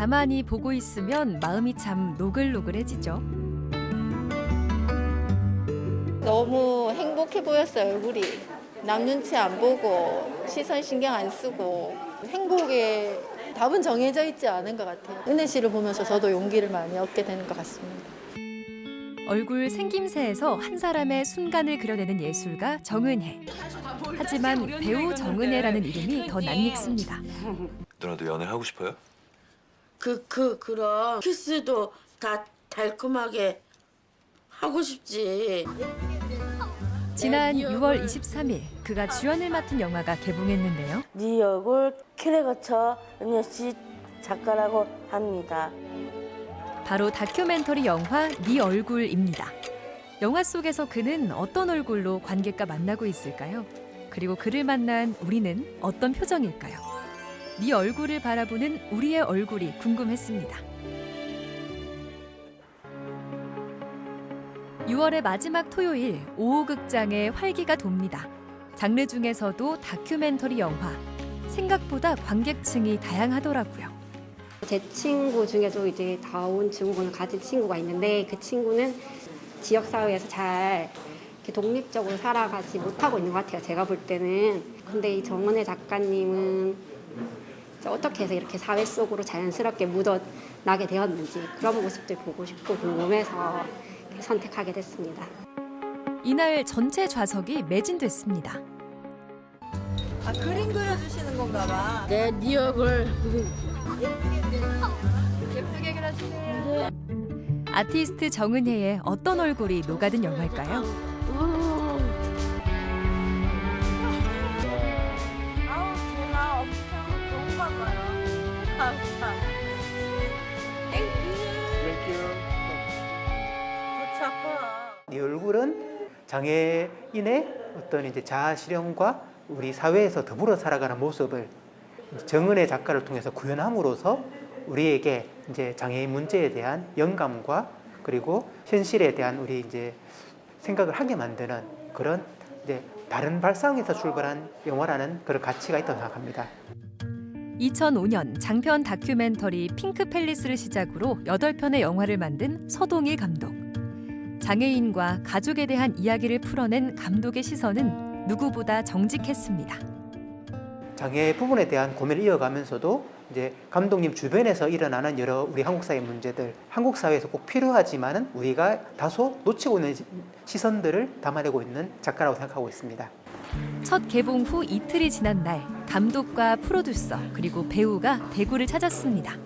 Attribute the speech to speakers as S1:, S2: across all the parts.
S1: 가만히 보고 있으면 마음이 참 노글노글해지죠.
S2: 너무 행복해 보였어요, 얼굴이. 남 눈치 안 보고 시선 신경 안 쓰고 행복의 답은 정해져 있지 않은 것 같아요. 은혜 씨를 보면서 저도 용기를 많이 얻게 되는 것 같습니다.
S1: 얼굴 생김새에서 한 사람의 순간을 그려내는 예술가 정은혜. 하지만 배우 정은혜라는 이름이 더 낯익습니다.
S3: 누나도 연애하고 싶어요?
S4: 그럼 키스도 다 달콤하게 하고 싶지.
S1: 지난 6월 23일 그가 주연을 맡은 영화가 개봉했는데요.
S4: 네 얼굴 캐릭터 은혜 씨 작가라고 합니다.
S1: 바로 다큐멘터리 영화 네 얼굴입니다. 영화 속에서 그는 어떤 얼굴로 관객과 만나고 있을까요? 그리고 그를 만난 우리는 어떤 표정일까요? 네 얼굴을 바라보는 우리의 얼굴이 궁금했습니다. 6월의 마지막 토요일 오후 극장에 활기가 돕니다. 장르 중에서도 다큐멘터리 영화. 생각보다 관객층이 다양하더라고요.
S5: 제 친구 중에도 이제 다운 증후군을 가진 친구가 있는데 그 친구는 지역사회에서 잘 이렇게 독립적으로 살아가지 못하고 있는 것 같아요. 제가 볼 때는. 근데 이 정은혜 작가님은 어떻게 해서 이렇게 사회 속으로 자연스럽게 묻어나게 되었는지 그런 모습들 보고 싶고 궁금해서 선택하게 됐습니다.
S1: 이날 전체 좌석이 매진됐습니다.
S2: 아, 그림 그려주시는 건가 봐.
S4: 네 얼굴.
S2: 예쁘게 그려주세요.
S1: 아티스트 정은혜의 어떤 얼굴이 녹아든 영화일까요?
S2: 아우, 제가 엄청 너무 반가워요. 감사합니다.
S6: 이 얼굴은 장애인의 어떤 이제 자아 실현과 우리 사회에서 더불어 살아가는 모습을 정은혜 작가를 통해서 구현함으로써 우리에게 이제 장애인 문제에 대한 영감과 그리고 현실에 대한 우리 이제 생각을 하게 만드는 그런 이제 다른 발상에서 출발한 영화라는 그런 가치가 있다고 생각합니다.
S1: 2005년 장편 다큐멘터리 핑크 팰리스를 시작으로 8편의 영화를 만든 서동일 감독. 장애인과 가족에 대한 이야기를 풀어낸 감독의 시선은 누구보다 정직했습니다.
S6: 장애 부분에 대한 고민을 이어가면서도 이제 감독님 주변에서 일어나는 여러 우리 한국 사회 문제들, 한국 사회에서 꼭 필요하지만은 우리가 다소 놓치고 있는 시선들을 담아내고 있는 작가라고 생각하고 있습니다.
S1: 첫 개봉 후 이틀이 지난 날 감독과 프로듀서 그리고 배우가 대구를 찾았습니다.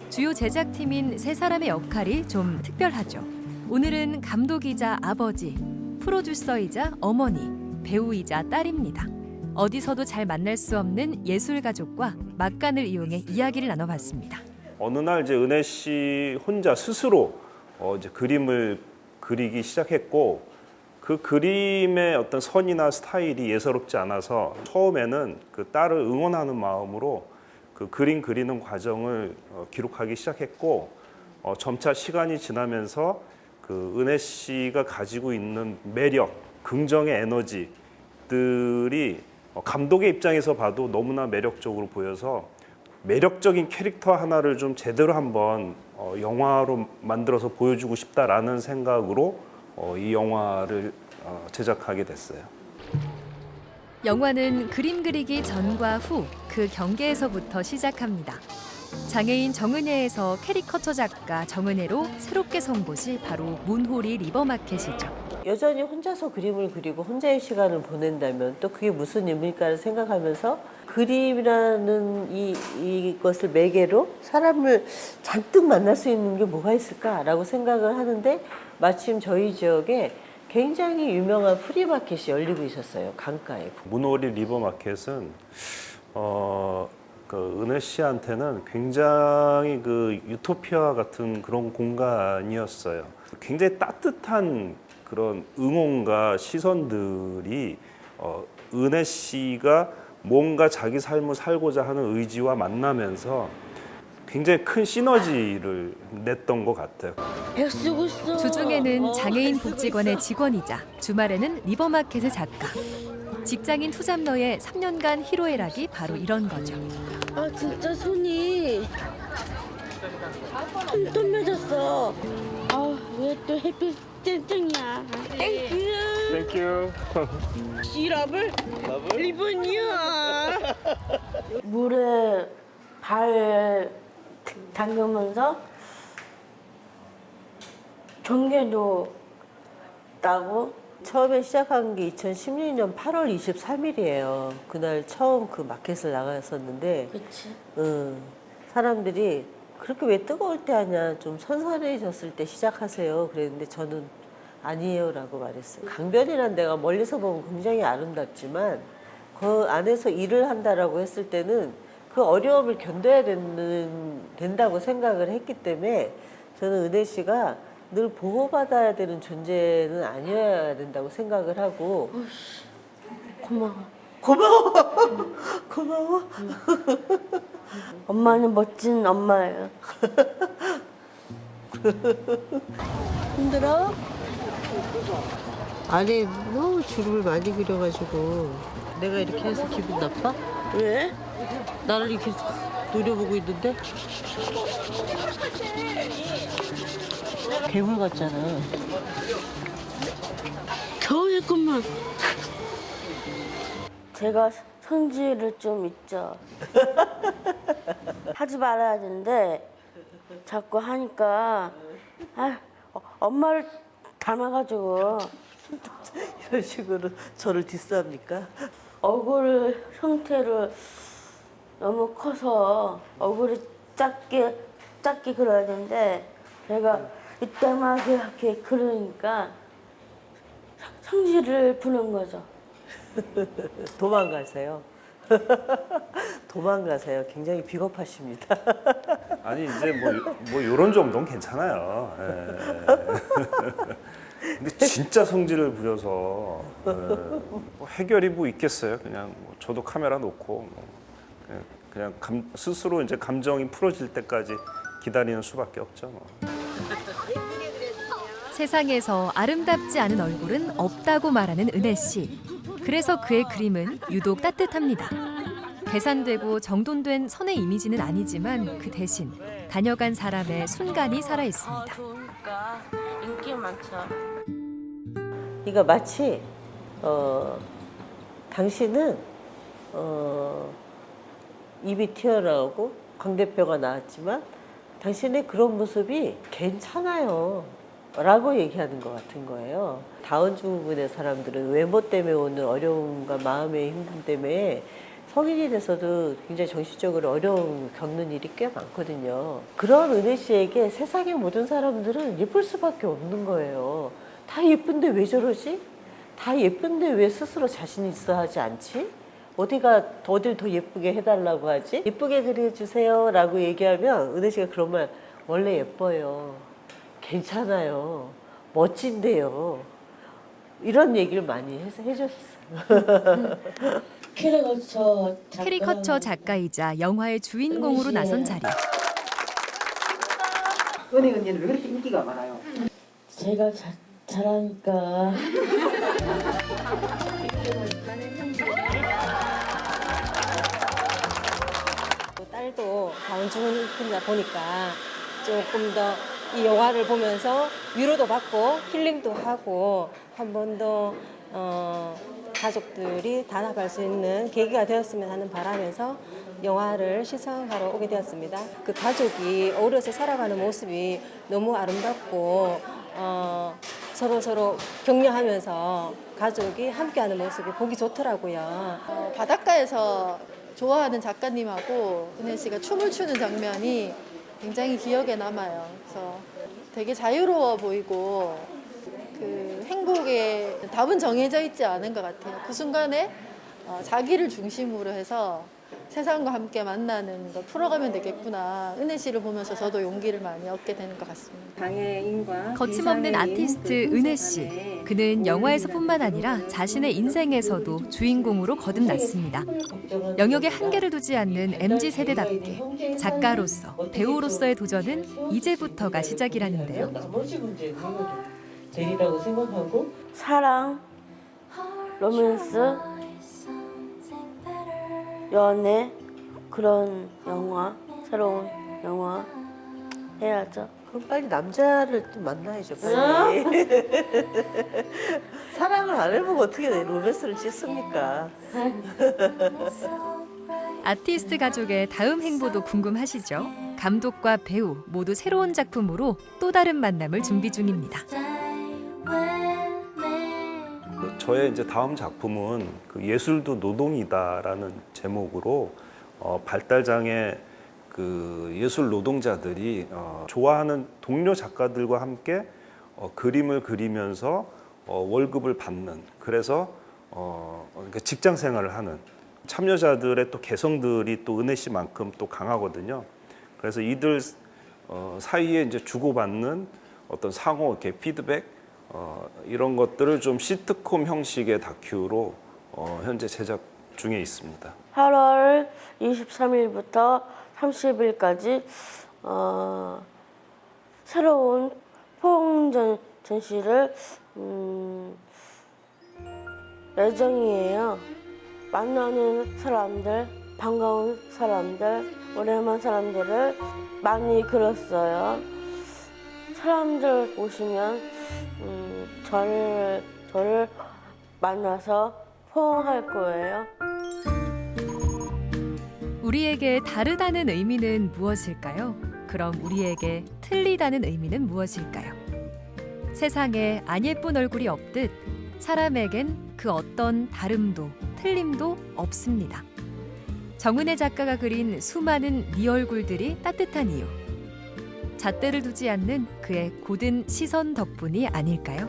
S1: 주요 제작팀인 세 사람의 역할이 좀 특별하죠. 오늘은 감독이자 아버지, 프로듀서이자 어머니, 배우이자 딸입니다. 어디서도 잘 만날 수 없는 예술 가족과 막간을 이용해 이야기를 나눠봤습니다.
S7: 어느 날 이제 은혜 씨 혼자 스스로 이제 그림을 그리기 시작했고 그 그림의 어떤 선이나 스타일이 예사롭지 않아서 처음에는 그 딸을 응원하는 마음으로 그 그림 그리는 과정을 기록하기 시작했고 점차 시간이 지나면서 그 은혜 씨가 가지고 있는 매력, 긍정의 에너지들이 감독의 입장에서 봐도 너무나 매력적으로 보여서 매력적인 캐릭터 하나를 좀 제대로 한번 영화로 만들어서 보여주고 싶다라는 생각으로 이 영화를 제작하게 됐어요.
S1: 영화는 그림 그리기 전과 후 그 경계에서부터 시작합니다. 장애인 정은혜에서 캐리커처 작가 정은혜로 새롭게 선 곳이 바로 문호리 리버마켓이죠.
S8: 여전히 혼자서 그림을 그리고 혼자의 시간을 보낸다면 또 그게 무슨 의미일까를 생각하면서 그림이라는 이것을 매개로 사람을 잔뜩 만날 수 있는 게 뭐가 있을까라고 생각을 하는데 마침 저희 지역에 굉장히 유명한 프리마켓이 열리고 있었어요. 강가에.
S7: 문호리 리버마켓은 그 은혜 씨한테는 굉장히 그 유토피아 같은 그런 공간이었어요. 굉장히 따뜻한 그런 응원과 시선들이 은혜 씨가 뭔가 자기 삶을 살고자 하는 의지와 만나면서 굉장히 큰 시너지를 냈던 것 같아요.
S4: 애쓰고 있어.
S1: 주중에는 장애인 복지관의 직원이자 주말에는 리버마켓의 작가. 직장인 투잡러의 3년간 희로애락이 바로 이런 거죠.
S4: 아 진짜 손이 또 맺었어. 아, 왜 또 햇빛 쨍쨍이야. 땡큐.
S7: 땡큐.
S4: 시럽을 리본이야. 물에 발 담그면서 전개도 나고.
S8: 처음에 시작한 게 2016년 8월 23일이에요. 그날 처음 그 마켓을 나갔었는데
S4: 그치.
S8: 사람들이 그렇게 왜 뜨거울 때 하냐, 좀 선선해졌을 때 시작하세요. 그랬는데 저는 아니에요 라고 말했어요. 강변이라는 데가 멀리서 보면 굉장히 아름답지만 그 안에서 일을 한다라고 했을 때는 그 어려움을 견뎌야 된다고 생각을 했기 때문에 저는 은혜 씨가 늘 보호받아야 되는 존재는 아니어야 된다고 생각을 하고.
S4: 고마워.
S8: 고마워. 고마워.
S4: 엄마는 멋진 엄마예요.
S8: 힘들어? 아니 너무 주름을 많이 그려가지고 내가 이렇게 해서 기분 나빠?
S4: 왜?
S8: 나를 이렇게 노려보고 있는데? 괴물 같잖아.
S4: 겨우 했구만. 제가 성질을 좀 있죠. 하지 말아야 되는데 자꾸 하니까 엄마를 닮아가지고
S8: 이런 식으로 저를 디스합니까?
S4: 얼굴 형태를 너무 커서 얼굴이 작게 그려야 되는데 제가 이때만 이렇게 그러니까 성질을 부는 거죠.
S8: 도망가세요. 도망가세요. 굉장히 비겁하십니다.
S7: 아니 이제 뭐 이런 정도는 괜찮아요. 예. 근데 진짜 성질을 부려서 뭐 해결이 뭐 있겠어요. 그냥 뭐 저도 카메라 놓고 뭐 그냥 스스로 이제 감정이 풀어질 때까지 기다리는 수밖에 없죠. 뭐.
S1: 세상에서 아름답지 않은 얼굴은 없다고 말하는 은혜 씨. 그래서 그의 그림은 유독 따뜻합니다. 계산되고 정돈된 선의 이미지는 아니지만 그 대신 다녀간 사람의 순간이 살아 있습니다.
S4: 좋으니까 인기 많죠.
S8: 그러니까 마치 당신은 입이 튀어나오고 광대뼈가 나왔지만 당신의 그런 모습이 괜찮아요 라고 얘기하는 것 같은 거예요. 다운 증후군의 사람들은 외모 때문에 오는 어려움과 마음의 힘듦 때문에 성인이 돼서도 굉장히 정신적으로 어려움 겪는 일이 꽤 많거든요. 그런 은혜 씨에게 세상의 모든 사람들은 예쁠 수밖에 없는 거예요. 다 예쁜데 왜 저러지? 다 예쁜데 왜 스스로 자신 있어 하지 않지? 어딜 더 예쁘게 해달라고 하지? 예쁘게 그려주세요 라고 얘기하면 은혜 씨가 그런 말, 원래 예뻐요. 괜찮아요. 멋진데요. 이런 얘기를 많이 해줬어요.
S1: 캐리커처 작가이자 영화의 주인공으로 나선 자리.
S6: 은혜 언니는 왜 그렇게 인기가 많아요?
S4: 제가 잘하니까.
S9: 딸도 다운증후군이다 보니까 조금 더 이 영화를 보면서 위로도 받고 힐링도 하고 한 번 더 가족들이 단합할 수 있는 계기가 되었으면 하는 바람에서 영화를 시청하러 오게 되었습니다. 그 가족이 어려서 살아가는 모습이 너무 아름답고 서로 격려하면서 가족이 함께하는 모습이 보기 좋더라고요.
S2: 바닷가에서 좋아하는 작가님하고 은혜 씨가 춤을 추는 장면이 굉장히 기억에 남아요. 그래서 되게 자유로워 보이고 그 행복의 답은 정해져 있지 않은 것 같아요. 그 순간에 자기를 중심으로 해서 세상과 함께 만나는 걸 풀어가면 되겠구나. 은혜 씨를 보면서 저도 용기를 많이 얻게 되는 것 같습니다.
S1: 거침없는 아티스트 은혜 씨. 그는 영화에서뿐만 아니라 자신의 인생에서도 주인공으로 거듭났습니다. 영역에 한계를 두지 않는 MZ세대답게 작가로서, 배우로서의 도전은 이제부터가 시작이라는데요.
S8: 나머지 문제는 되리라고 생각하고.
S4: 사랑, 로맨스, 연애, 그런 영화, 새로운 영화 해야죠.
S8: 그럼 빨리 남자를 좀 만나야죠. 빨리. 사랑을 안 해보고 어떻게 로맨스를 찍습니까?
S1: 아티스트 가족의 다음 행보도 궁금하시죠? 감독과 배우 모두 새로운 작품으로 또 다른 만남을 준비 중입니다.
S7: 저의 이제 다음 작품은 그 예술도 노동이다라는 제목으로 발달장애 그 예술 노동자들이 좋아하는 동료 작가들과 함께 그림을 그리면서 월급을 받는, 그래서 그러니까 직장 생활을 하는 참여자들의 또 개성들이 또 은혜 씨만큼 또 강하거든요. 그래서 이들 사이에 이제 주고받는 어떤 상호 이렇게 피드백 이런 것들을 좀 시트콤 형식의 다큐로 현재 제작 중에 있습니다.
S4: 8월 23일부터 30일까지 새로운 포옹 전시를 예정이에요. 만나는 사람들, 반가운 사람들, 오랜만 사람들을 많이 그렸어요. 사람들 오시면 저를 만나서 포옹할 거예요.
S1: 우리에게 다르다는 의미는 무엇일까요? 그럼 우리에게 틀리다는 의미는 무엇일까요? 세상에 안 예쁜 얼굴이 없듯 사람에겐 그 어떤 다름도 틀림도 없습니다. 정은혜 작가가 그린 수많은 네 얼굴들이 따뜻한 이유. 잣대를 두지 않는 그의 고든 시선 덕분이 아닐까요?